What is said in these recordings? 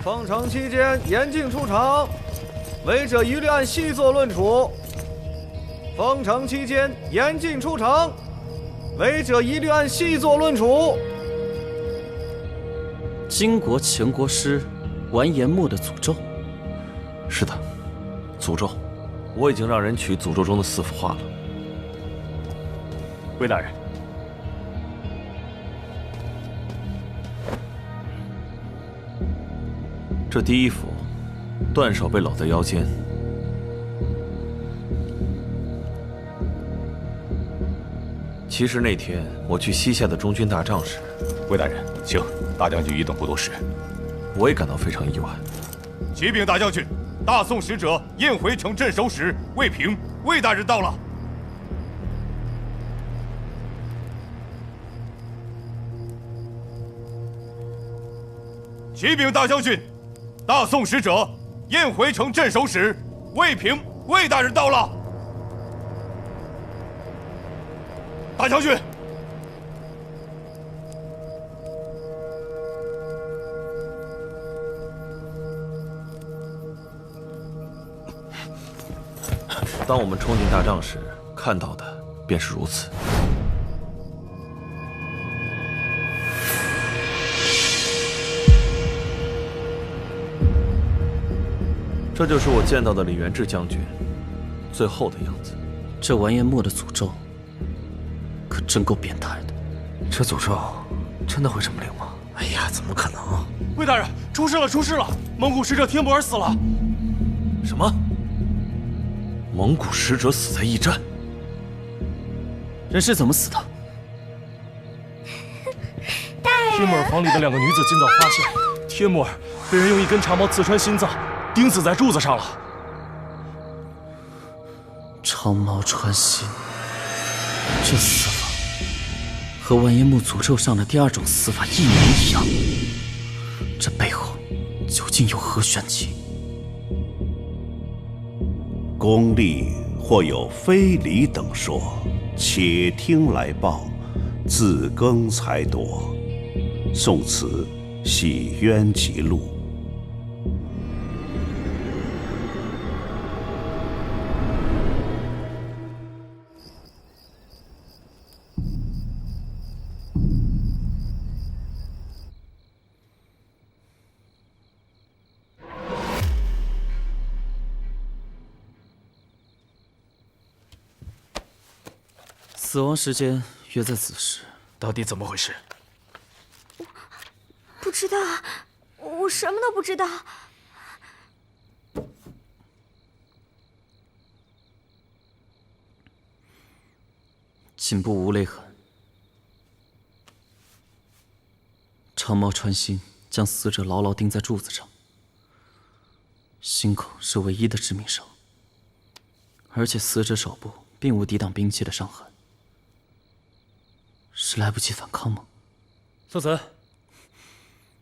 封城期间严禁出城，违者一律按细作论处。封城期间严禁出城，违者一律按细作论处。金国前国师完颜墨的诅咒。是的，诅咒，我已经让人取诅咒中的4幅画了。魏大人，这第1幅，段少被搂在腰间。其实那天我去西夏的中军大帐时，魏大人，请大将军一动不多时。我也感到非常意外。启禀大将军，大宋使者燕回城镇守使魏平魏大人到了。启禀大将军，大宋使者燕回城镇守使魏平魏大人到了。大将军，当我们冲进大帐时，看到的便是如此。这就是我见到的李元志将军最后的样子。这完颜墨的诅咒可真够变态的。这诅咒真的会这么灵吗？哎呀，怎么可能？魏大人，出事了，出事了！蒙古使者天不儿死了。什么？蒙古使者死在驿站？人是怎么死的？天木儿房里的2个女子今早发现，天木儿被人用一根长矛刺穿心脏，钉死在柱子上了。长矛穿心，这死法和完颜墨诅咒上的第2种死法一模一样。这背后究竟有何玄机？公吏或有非礼等说，且听来报，自更才夺。宋词系冤集录。死亡时间约在子时。到底怎么回事？不知道，我什么都不知道。颈部无勒痕，长矛穿心，将死者牢牢钉在柱子上。心口是唯一的致命伤，而且死者手部并无抵挡兵器的伤痕，是来不及反抗吗？宋慈，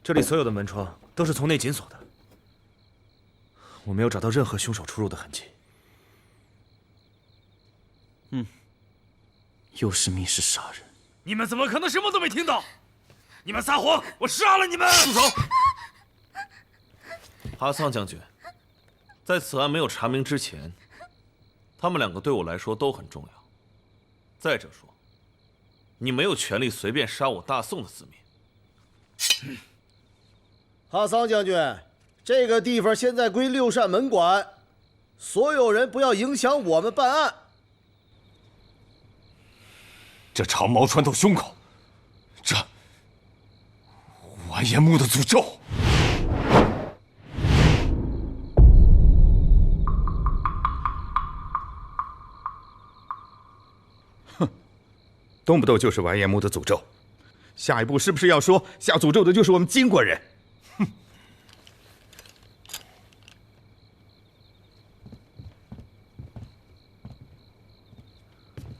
这里所有的门窗都是从内紧锁的，我没有找到任何凶手出入的痕迹。又是密室杀人！你们怎么可能什么都没听到？你们撒谎，我杀了你们！住手！哈桑将军，在此案没有查明之前，他们2个对我来说都很重要。再者说，你没有权利随便杀我大宋的子民。哈桑将军，这个地方现在归6扇门管，所有人不要影响我们办案。这长矛穿透胸口，这完颜木的诅咒。动不动就是完颜木的诅咒，下一步是不是要说下诅咒的就是我们金国人？哼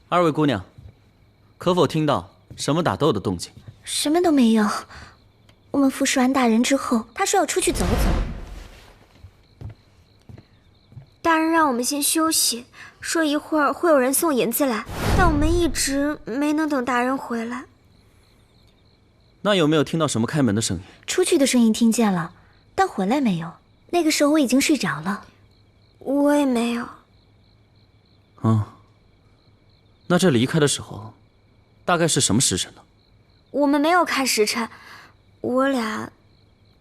！2位姑娘，可否听到什么打斗的动静？什么都没有。我们服侍完大人之后，他说要出去走走。大人让我们先休息，说一会儿会有人送银子来，但我们一直没能等大人回来。那有没有听到什么开门的声音？出去的声音听见了，但回来没有。那个时候我已经睡着了。我也没有。那这离开的时候，大概是什么时辰呢？我们没有看时辰，我俩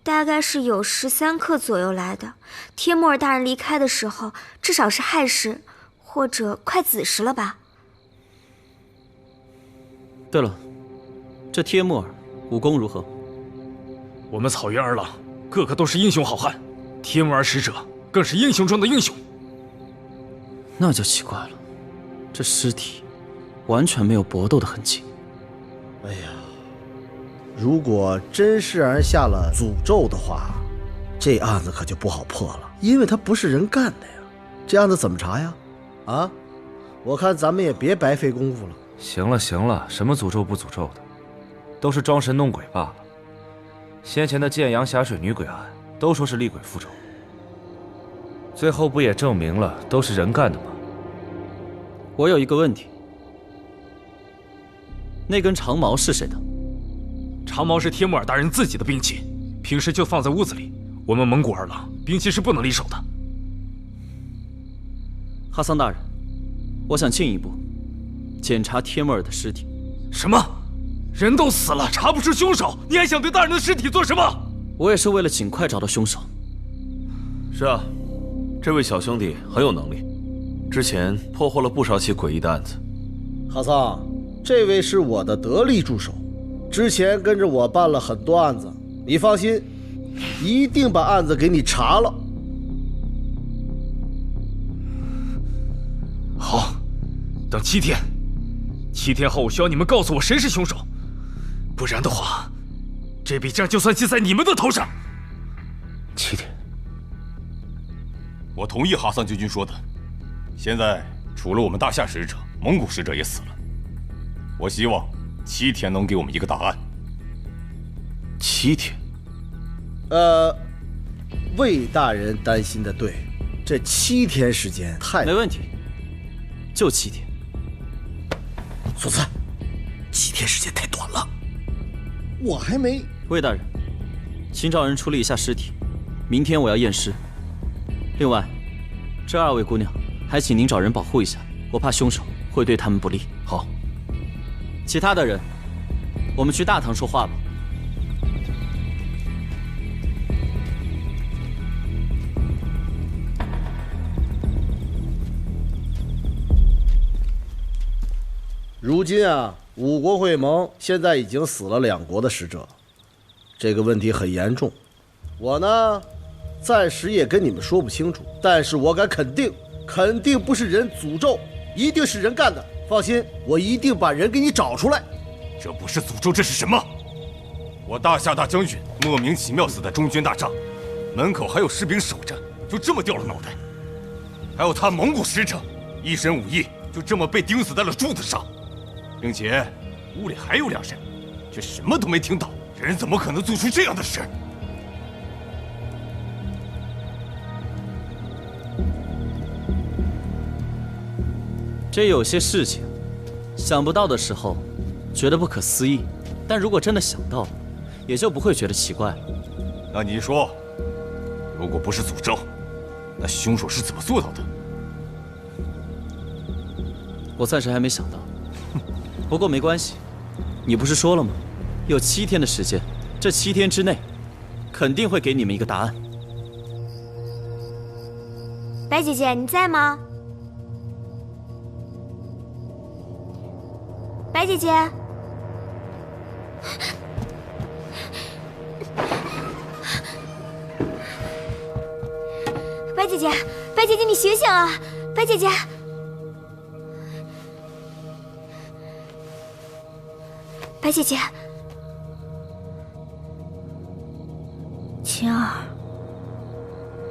大概是有13刻左右来的。帖木儿大人离开的时候，至少是亥时，或者快子时了吧。对了，这帖木儿武功如何？我们草原儿郎个个都是英雄好汉，帖木儿使者更是英雄中的英雄。那就奇怪了，这尸体完全没有搏斗的痕迹。哎呀，如果真是让人下了诅咒的话，这案子可就不好破了，因为他不是人干的呀。这案子怎么查呀？啊，我看咱们也别白费功夫了。行了行了，什么诅咒不诅咒的，都是装神弄鬼罢了。先前的建阳霞水女鬼案，都说是厉鬼复仇，最后不也证明了都是人干的吗？我有一个问题，那根长矛是谁的？长矛是帖木儿大人自己的兵器，平时就放在屋子里。我们蒙古二郎兵器是不能离手的。哈桑大人，我想进一步检查帖木儿的尸体。什么？人都死了，查不出凶手，你还想对大人的尸体做什么？我也是为了尽快找到凶手。是啊，这位小兄弟很有能力，之前破获了不少起诡异的案子。哈桑，这位是我的得力助手，之前跟着我办了很多案子，你放心，一定把案子给你查了。好，等7天，7天后我需要你们告诉我谁是凶手，不然的话，这笔账就算记在你们的头上。7天，我同意哈桑将军说的。现在除了我们大夏使者，蒙古使者也死了。我希望7天能给我们一个答案。7天？魏大人担心的对，这7天时间太……没问题，就7天。索斯，7天时间太短了，我还没……魏大人，请找人处理一下尸体，明天我要验尸。另外，这2位姑娘，还请您找人保护一下，我怕凶手会对他们不利。好。其他的人，我们去大堂说话吧。如今啊，五国会盟现在已经死了2国的使者，这个问题很严重。我呢，暂时也跟你们说不清楚，但是我敢肯定，肯定不是人诅咒，一定是人干的。放心，我一定把人给你找出来。这不是诅咒，这是什么？我大夏大将军莫名其妙死在中军大帐，门口还有士兵守着，就这么掉了脑袋。还有他蒙古使者，一身武艺就这么被钉死在了柱子上，并且屋里还有2人，却什么都没听到。人怎么可能做出这样的事？这有些事情，想不到的时候，觉得不可思议；但如果真的想到了，也就不会觉得奇怪了。那你说，如果不是诅咒，那凶手是怎么做到的？我暂时还没想到，不过没关系，你不是说了吗？有7天的时间，这7天之内，肯定会给你们一个答案。白姐姐，你在吗？白姐姐，白姐姐，白姐姐，你醒醒啊！白姐姐，白姐姐，晴儿，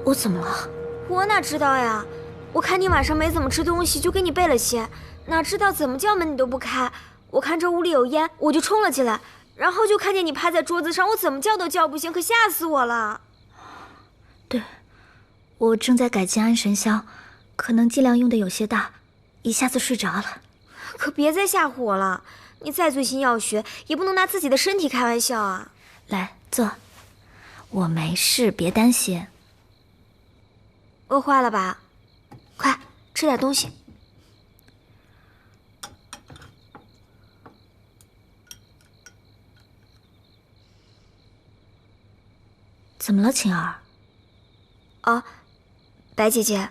我怎么了？我哪知道呀？我看你晚上没怎么吃东西，就给你备了些，哪知道怎么叫门你都不开。我看这屋里有烟，我就冲了进来，然后就看见你趴在桌子上，我怎么叫都叫不醒，可吓死我了。对，我正在改进安神香，可能剂量用的有些大，一下子睡着了。可别再吓唬我了，你再最新药学，也不能拿自己的身体开玩笑啊。来，坐，我没事，别担心。饿坏了吧？快吃点东西。怎么了，晴儿？啊，白姐姐，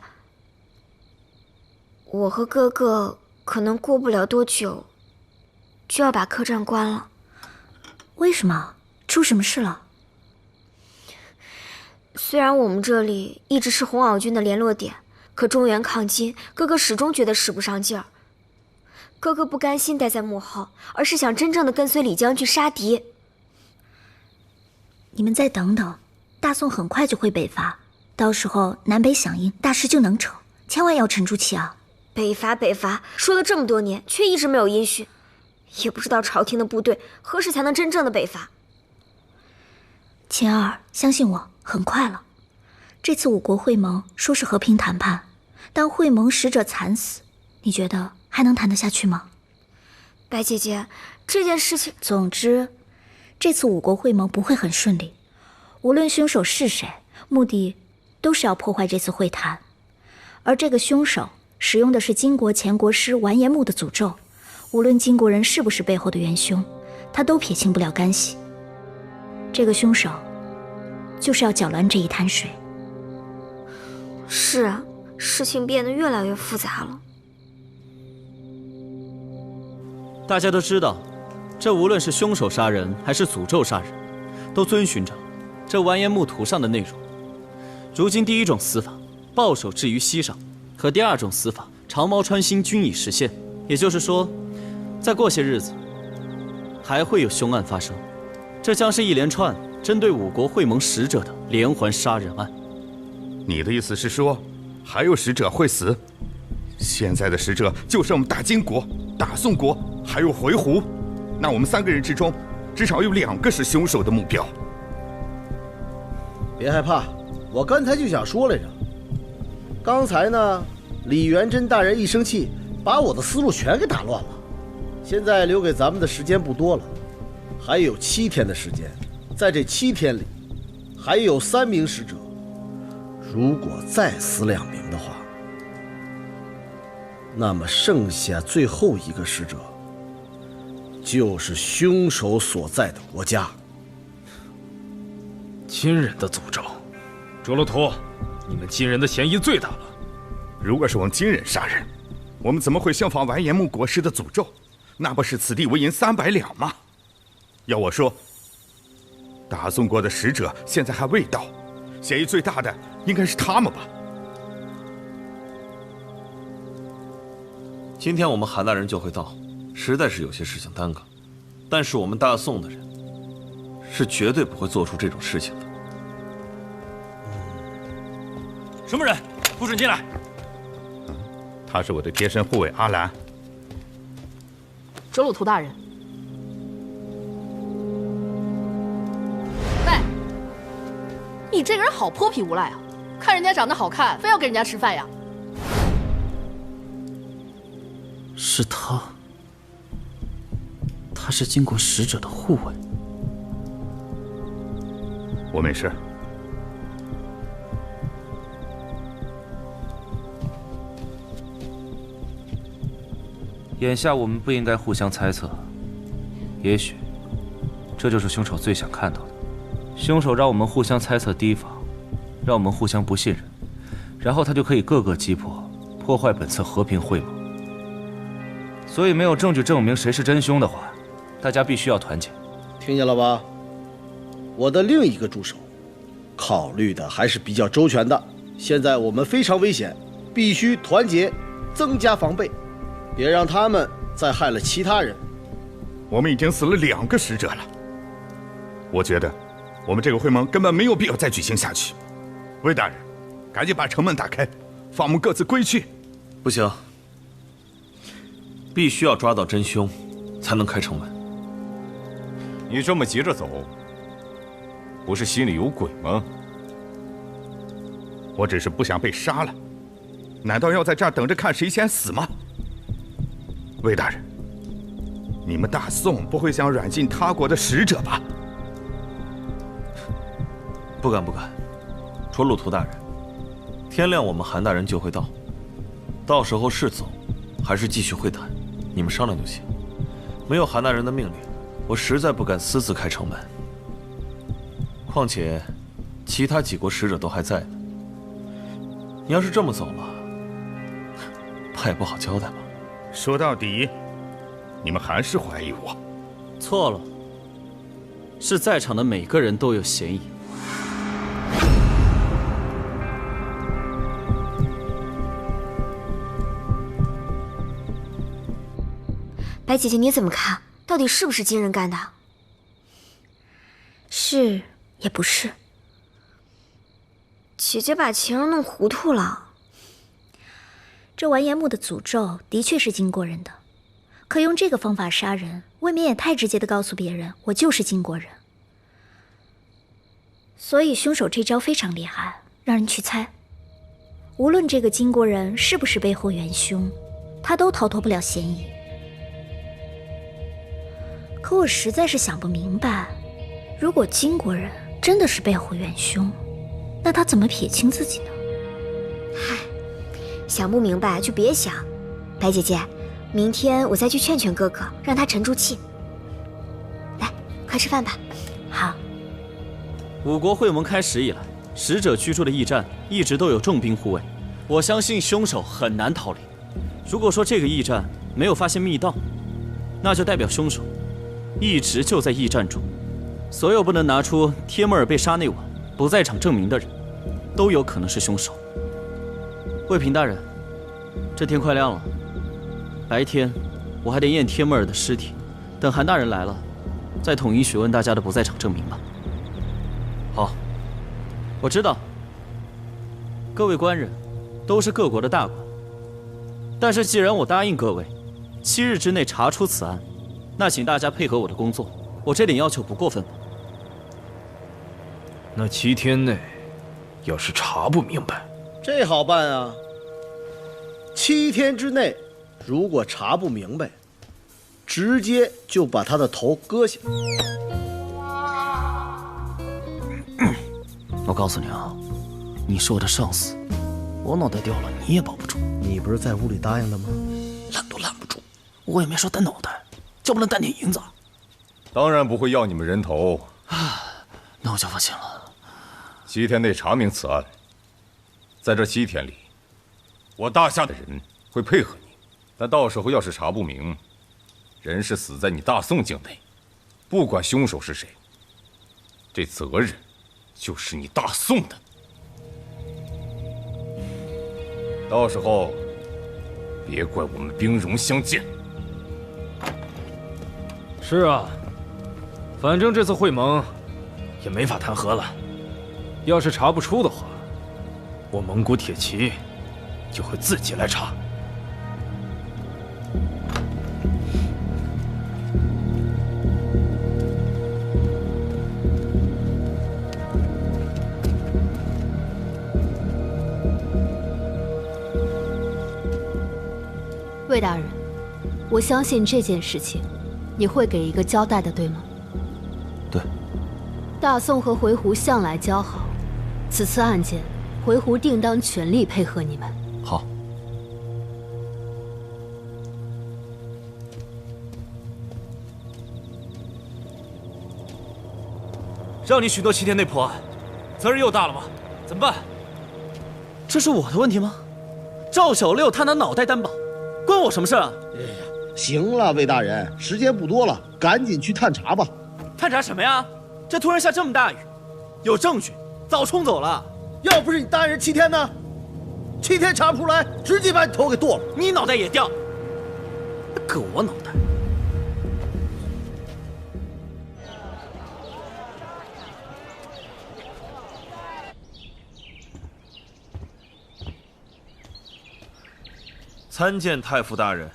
我和哥哥可能过不了多久就要把客栈关了。为什么？出什么事了？虽然我们这里一直是红袄军的联络点，可中原抗金，哥哥始终觉得使不上劲儿。哥哥不甘心待在幕后，而是想真正的跟随李将军杀敌。你们再等等，大宋很快就会北伐，到时候南北响应，大事就能成，千万要沉住气啊！北伐，说了这么多年，却一直没有音讯，也不知道朝廷的部队何时才能真正的北伐。晴儿，相信我，很快了。这次五国会盟说是和平谈判，但会盟使者惨死，你觉得还能谈得下去吗？白姐姐，这件事情……总之，这次五国会盟不会很顺利。无论凶手是谁，目的都是要破坏这次会谈。而这个凶手使用的是金国前国师完颜穆的诅咒，无论金国人是不是背后的元凶，他都撇清不了干系。这个凶手就是要搅乱这一滩水。是啊，事情变得越来越复杂了。大家都知道，这无论是凶手杀人还是诅咒杀人，都遵循着这完颜穆图上的内容。如今第一种死法，抱手置于膝上，和第二种死法，长矛穿心，均已实现。也就是说，再过些日子，还会有凶案发生。这将是一连串针对五国会盟使者的连环杀人案。你的意思是说，还有使者会死？现在的使者就剩我们大金国、大宋国，还有回鹘。那我们3个人之中，至少有2个是凶手的目标。别害怕，我刚才就想说来着。刚才呢，李元贞大人一生气，把我的思路全给打乱了。现在留给咱们的时间不多了，还有7天的时间。在这7天里，还有3名使者。如果再死2名的话，那么剩下最后一个使者，就是凶手所在的国家。金人的诅咒，卓罗图，你们金人的嫌疑最大了。如果是我们金人杀人，我们怎么会效仿完颜穆国师的诅咒？那不是此地无银300两吗？要我说，大宋国的使者现在还未到，嫌疑最大的应该是他们吧。今天我们韩大人就会到，实在是有些事情耽搁，但是我们大宋的人是绝对不会做出这种事情的。什么人？不准进来！他是我的贴身护卫阿兰。哲鲁图大人。喂，你这个人好泼皮无赖啊！看人家长得好看，非要跟人家吃饭呀？是他，他是金国使者的护卫。我没事。眼下我们不应该互相猜测，也许这就是凶手最想看到的。凶手让我们互相猜测提防，让我们互相不信任，然后他就可以各个击破，破坏本次和平会盟。所以没有证据证明谁是真凶的话，大家必须要团结。听见了吧？我的另一个助手考虑的还是比较周全的。现在我们非常危险，必须团结，增加防备，别让他们再害了其他人。我们已经死了2个使者了，我觉得我们这个会盟根本没有必要再举行下去。魏大人，赶紧把城门打开，放我们各自归去。不行，必须要抓到真凶，才能开城门。你这么急着走，不是心里有鬼吗？我只是不想被杀了，难道要在这儿等着看谁先死吗？魏大人，你们大宋不会想软禁他国的使者吧？不敢不敢，说路途大人，天亮我们韩大人就会到，到时候是走，还是继续会谈，你们商量就行。没有韩大人的命令，我实在不敢私自开城门。况且，其他几国使者都还在呢。你要是这么走了，怕也不好交代吧？说到底，你们还是怀疑我。错了，是在场的每个人都有嫌疑。白姐姐，你怎么看？到底是不是金人干的？是也不是。姐姐把晴儿弄糊涂了。这完颜木的诅咒的确是金国人的，可用这个方法杀人，未免也太直接的告诉别人我就是金国人。所以凶手这招非常厉害，让人去猜。无论这个金国人是不是背后元凶，他都逃脱不了嫌疑。可我实在是想不明白，如果金国人真的是背后元凶，那他怎么撇清自己呢？嗨，想不明白就别想。白姐姐，明天我再去劝劝哥哥，让他沉住气。来，快吃饭吧。好。五国会盟开始以来，使者居住的驿站一直都有重兵护卫，我相信凶手很难逃离。如果说这个驿站没有发现密道，那就代表凶手一直就在驿站中。所有不能拿出帖木儿被杀那晚不在场证明的人，都有可能是凶手。卫平大人，这天快亮了，白天我还得验帖木儿的尸体，等韩大人来了，再统一询问大家的不在场证明吧。好，我知道，各位官人都是各国的大官，但是既然我答应各位7日之内查出此案，那请大家配合我的工作，我这点要求不过分吧？那7天内，要是查不明白，这好办啊。7天之内，如果查不明白，直接就把他的头割下。我告诉你啊，你是我的上司，我脑袋掉了你也保不住。你不是在屋里答应的吗？拦都拦不住，我也没说单脑袋，就不能单点银子？当然不会要你们人头。那我就放心了。7天内查明此案，在这7天里，我大夏的人会配合你，但到时候要是查不明，人是死在你大宋境内，不管凶手是谁，这责任就是你大宋的。到时候别怪我们兵戎相见。是啊，反正这次会盟也没法谈和了。要是查不出的话，我蒙古铁骑就会自己来查。魏大人，我相信这件事情，你会给一个交代的，对吗？对。大宋和回鹘向来交好，此次案件，回鹘定当全力配合你们。好。让你许诺7天内破案，责任又大了吗？怎么办？这是我的问题吗？赵小六他拿脑袋担保，关我什么事啊？哎呀，行了，魏大人，时间不多了，赶紧去探查吧。探查什么呀？这突然下这么大雨，有证据早冲走了。要不是你答应人7天呢，7天查不出来，直接把你头给剁了。你脑袋也掉，割我脑袋。参见太傅大人。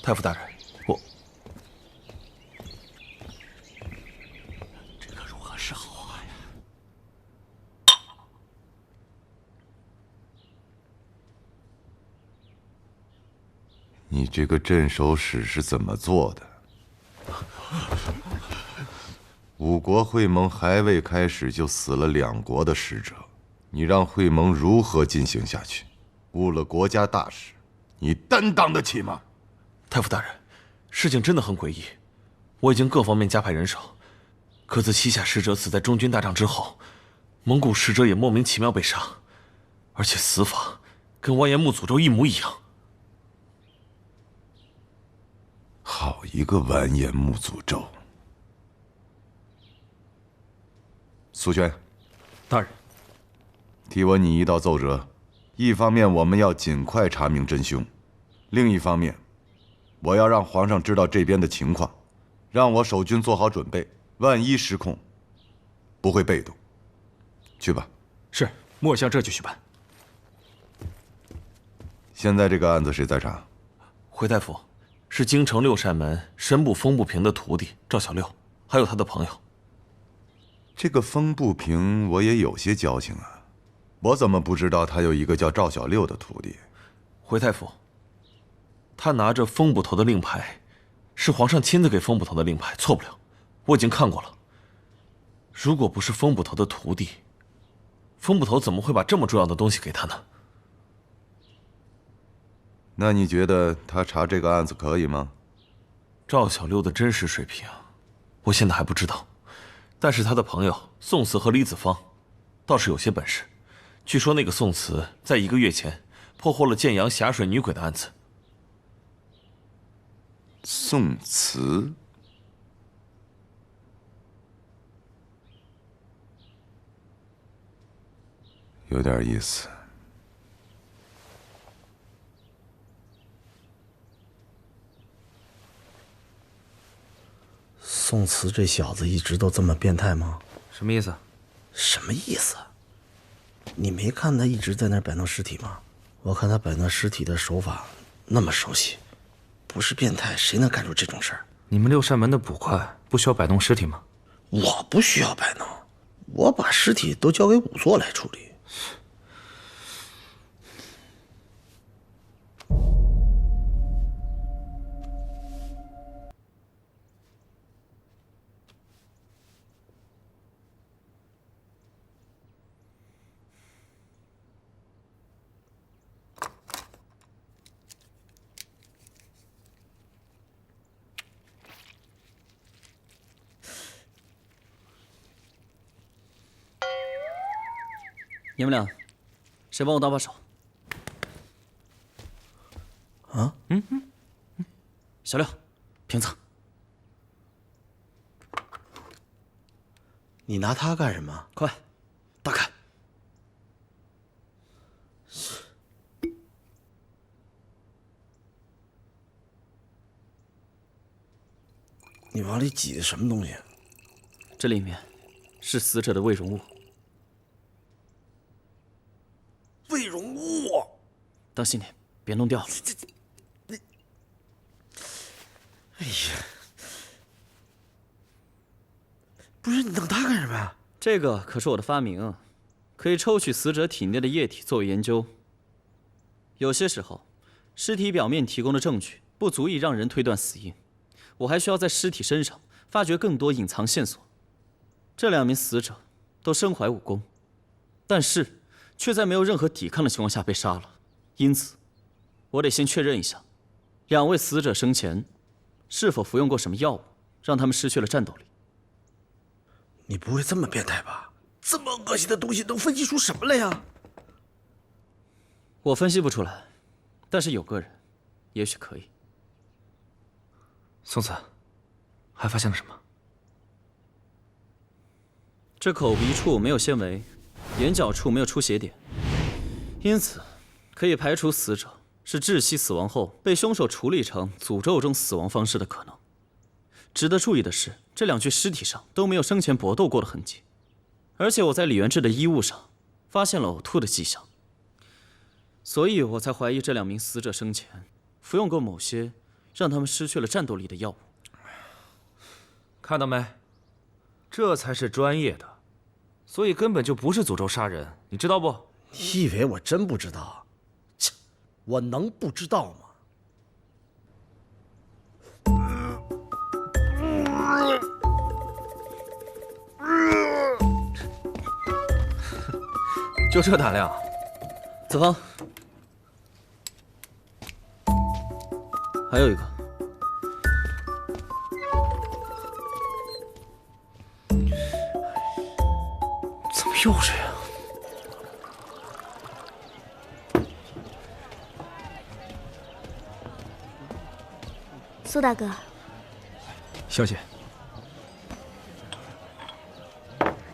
太傅大人，我这可如何是好啊呀？你这个镇守使是怎么做的？五国会盟还未开始就死了2国的使者，你让会盟如何进行下去？误了国家大事，你担当得起吗？太傅大人，事情真的很诡异，我已经各方面加派人手，可自西夏使者死在中军大帐之后，蒙古使者也莫名其妙被杀，而且死法跟完颜穆诅咒一模一样。好一个完颜穆诅咒！苏轩，大人，替我拟一道奏折。一方面，我们要尽快查明真凶；另一方面，我要让皇上知道这边的情况，让我守军做好准备，万一失控，不会被动。去吧。是，末将这就去办。现在这个案子谁在查？回大夫，是京城六扇门申部风不平的徒弟赵小六，还有他的朋友。这个风不平，我也有些交情啊，我怎么不知道他有一个叫赵小六的徒弟？回太傅，他拿着风捕头的令牌，是皇上亲自给风捕头的令牌，错不了。我已经看过了。如果不是风捕头的徒弟，风捕头怎么会把这么重要的东西给他呢？那你觉得他查这个案子可以吗？赵小六的真实水平，我现在还不知道。但是他的朋友宋慈和李子方，倒是有些本事。据说那个宋慈在1个月前破获了建阳霞水女鬼的案子。宋慈，有点意思。宋慈这小子一直都这么变态吗？什么意思？什么意思？你没看他一直在那儿摆弄尸体吗？我看他摆弄尸体的手法那么熟悉，不是变态谁能干出这种事儿？你们六扇门的捕快不需要摆弄尸体吗？我不需要摆弄，我把尸体都交给仵作来处理。你们俩，谁帮我搭把手？啊？小六，瓶子。你拿它干什么？快，打开。你往里挤的什么东西？这里面是死者的胃容物。胃容物，当心点，别弄掉了。哎呀，不是你弄它干什么呀？这个可是我的发明，可以抽取死者体内的液体作为研究。有些时候，尸体表面提供的证据不足以让人推断死因，我还需要在尸体身上发掘更多隐藏线索。这2名死者都身怀武功，但是却在没有任何抵抗的情况下被杀了。因此，我得先确认一下，2位死者生前是否服用过什么药物，让他们失去了战斗力。你不会这么变态吧？这么恶心的东西能分析出什么来呀？我分析不出来，但是有个人，也许可以。宋慈，还发现了什么？这口鼻处没有纤维，眼角处没有出血点，因此可以排除死者是窒息死亡后被凶手处理成诅咒中死亡方式的可能。值得注意的是，这2具尸体上都没有生前搏斗过的痕迹，而且我在李元志的衣物上发现了呕吐的迹象，所以我才怀疑这2名死者生前服用过某些让他们失去了战斗力的药物。看到没？这才是专业的，所以根本就不是诅咒杀人，你知道不？你以为我真不知道？切，我能不知道吗？就这胆量？子航，还有一个。怎么又这样？苏大哥，小姐，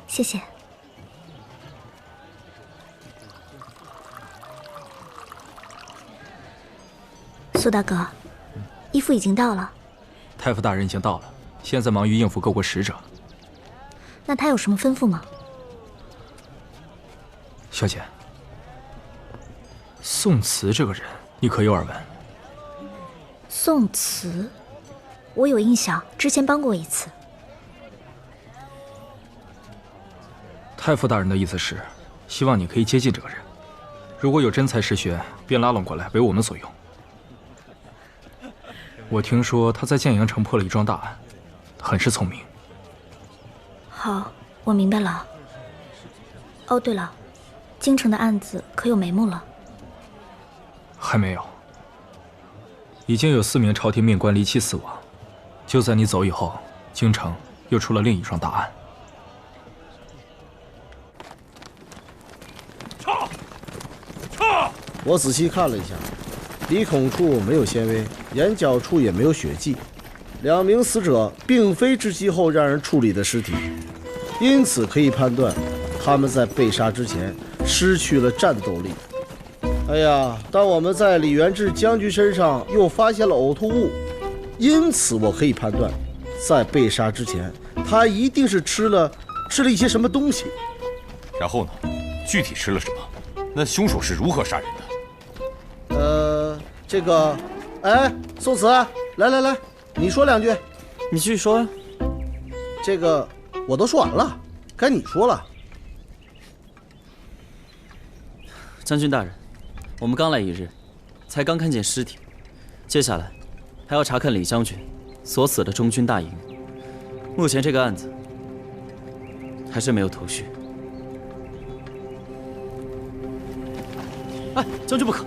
谢谢。苏大哥，衣服已经到了。太傅大人已经到了，现在忙于应付各国使者。那他有什么吩咐吗？小姐，宋慈这个人，你可有耳闻？宋慈，我有印象，之前帮过一次。太傅大人的意思是，希望你可以接近这个人，如果有真才实学，便拉拢过来为我们所用。我听说他在建阳城破了一桩大案，很是聪明。好，我明白了。哦，对了，京城的案子可有眉目了？还没有。已经有4名朝廷命官离奇死亡，就在你走以后，京城又出了另一桩大案。我仔细看了一下，鼻孔处没有纤维，眼角处也没有血迹，2名死者并非窒息后让人处理的尸体，因此可以判断他们在被杀之前失去了战斗力。哎呀，但我们在李元志将军身上又发现了呕吐物，因此我可以判断，在被杀之前，他一定是吃了一些什么东西。然后呢？具体吃了什么？那凶手是如何杀人的？这个，哎，宋慈，来，你说2句。你继续说呀。这个我都说完了，该你说了。将军大人，我们刚来1日，才刚看见尸体，接下来还要查看李将军所死的中军大营。目前这个案子还是没有头绪。哎，将军不可！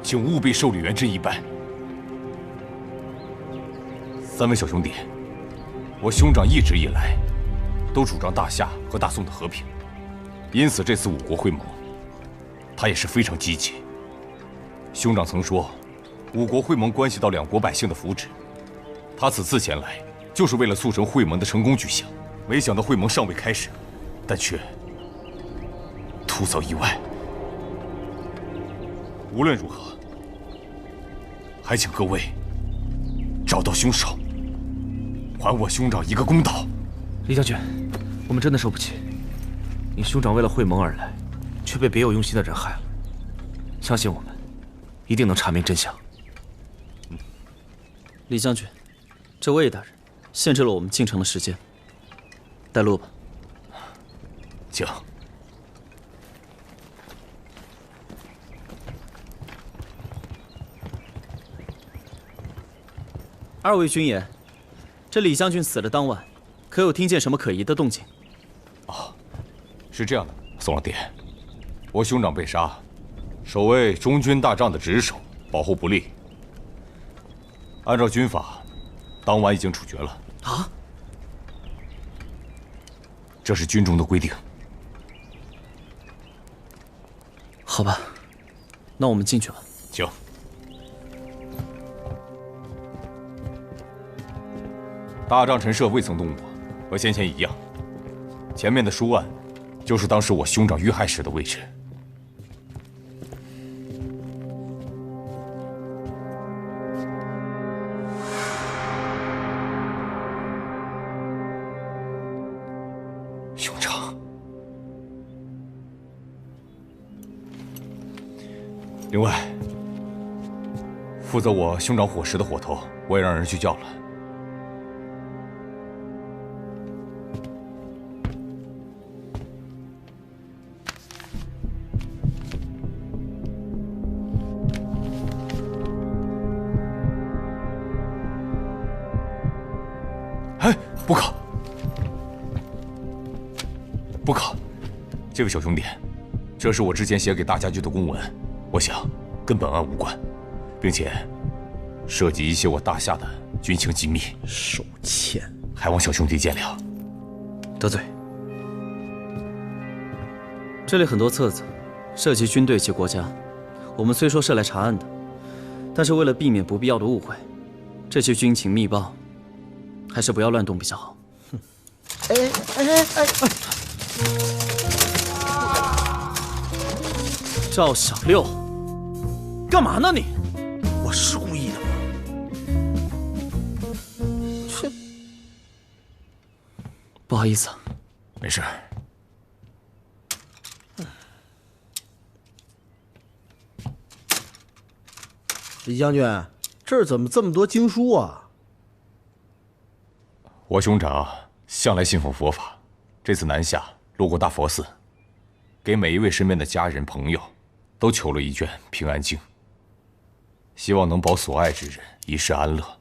请务必受李元志一拜。3位小兄弟，我兄长一直以来都主张大夏和大宋的和平，因此这次5国会盟，他也是非常积极。兄长曾说，5国会盟关系到2国百姓的福祉，他此次前来就是为了促成会盟的成功举行。没想到会盟尚未开始，但却突遭意外。无论如何，还请各位找到凶手，还我兄长一个公道。李将军，我们真的受不起，你兄长为了会盟而来，却被别有用心的人害了。相信我们，一定能查明真相。李将军，这魏大人限制了我们进城的时间，带路吧。请。2位军爷，这李将军死的当晚，可有听见什么可疑的动静？哦，是这样的，宋老弟，我兄长被杀，守卫中军大帐的职守保护不力，按照军法，当晚已经处决了。啊？这是军中的规定。好吧，那我们进去吧。请。大帐陈设未曾动过，和先前一样。前面的书案，就是当时我兄长遇害时的位置。兄长。另外，负责我兄长伙食的伙头，我也让人去叫了。不可！这位小兄弟，这是我之前写给大家军的公文，我想跟本案无关，并且涉及一些我大夏的军情机密，手欠，还望小兄弟见谅。得罪。这里很多册子，涉及军队及国家，我们虽说是来查案的，但是为了避免不必要的误会，这些军情密报，还是不要乱动比较好。哎！赵小六，干嘛呢你？我是故意的吗？切，不好意思啊。没事。李将军，这儿怎么这么多经书啊？我兄长向来信奉佛法，这次南下路过大佛寺，给每一位身边的家人朋友都求了一卷平安经，希望能保所爱之人一世安乐。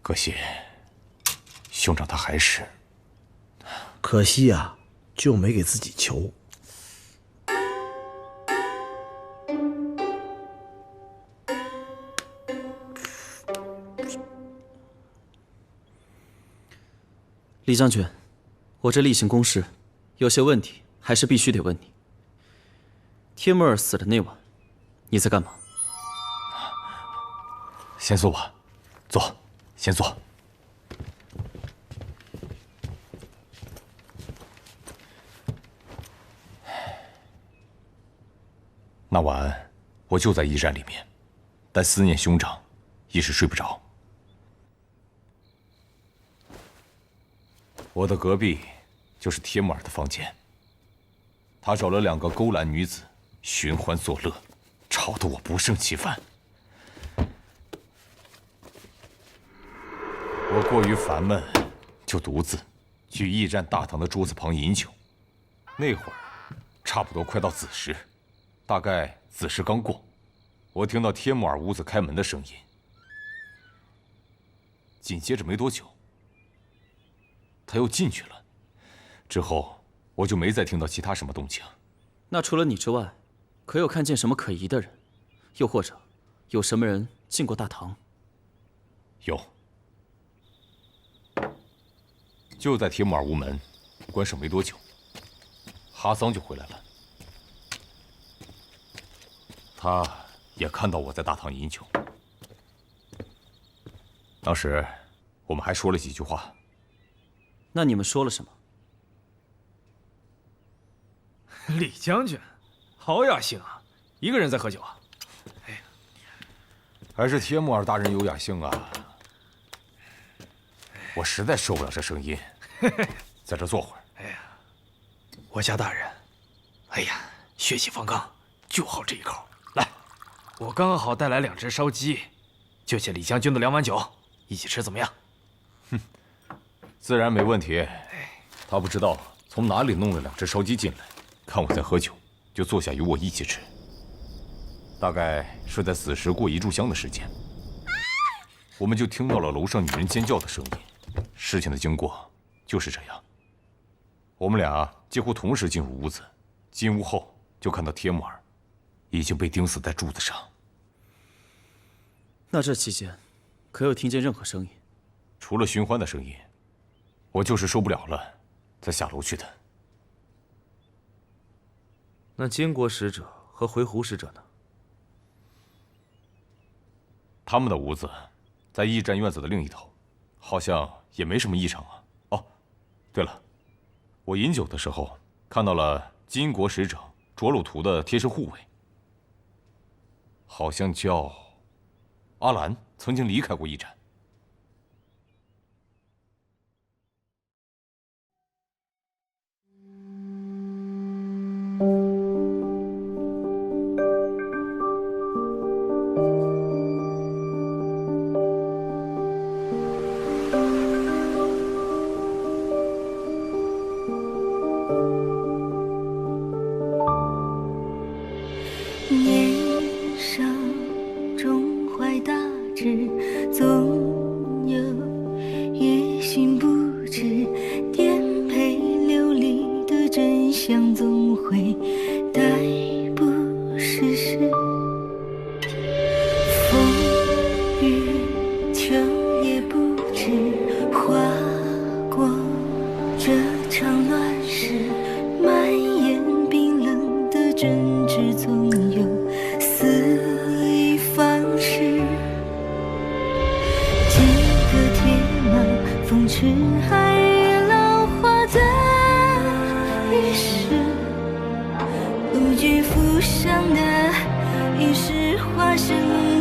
可惜，兄长他还是……可惜啊，就没给自己求。李将军，我这例行公事，有些问题还是必须得问你。帖木儿死的那晚，你在干嘛？先坐吧，坐，先坐。那晚我就在驿站里面，但思念兄长，一时睡不着。我的隔壁就是帖木儿的房间，他找了2个勾栏女子寻欢作乐，吵得我不胜其烦。我过于烦闷，就独自去驿站大堂的桌子旁饮酒。那会儿差不多快到子时，大概子时刚过，我听到帖木儿屋子开门的声音。紧接着没多久，他又进去了，之后我就没再听到其他什么动静。那除了你之外，可有看见什么可疑的人？又或者，有什么人进过大堂？有，就在帖木儿屋门关上没多久，哈桑就回来了。他也看到我在大堂饮酒，当时我们还说了几句话。那你们说了什么？李将军，好雅兴啊！一个人在喝酒啊？哎，还是帖木儿大人有雅兴啊！我实在受不了这声音，在这坐会儿。哎呀，我家大人，哎呀，血气方刚，就好这一口。来，我刚好带来2只烧鸡，就借李将军的2碗酒，一起吃怎么样？哼，自然没问题。他不知道从哪里弄了2只烧鸡进来，看我在喝酒，就坐下与我一起吃。大概是在子时过1炷香的时间，我们就听到了楼上女人尖叫的声音。事情的经过就是这样。我们俩几乎同时进入屋子，进屋后就看到帖木儿已经被钉死在柱子上。那这期间，可有听见任何声音？除了寻欢的声音，我就是受不了了，才下楼去的。那金国使者和回鹘使者呢？他们的屋子在驿站院子的另一头，好像也没什么异常啊。哦，对了，我饮酒的时候看到了金国使者着陆图的贴身护卫，好像叫阿兰，曾经离开过驿站。痴海与浪花的一世，无惧浮生的一世化身。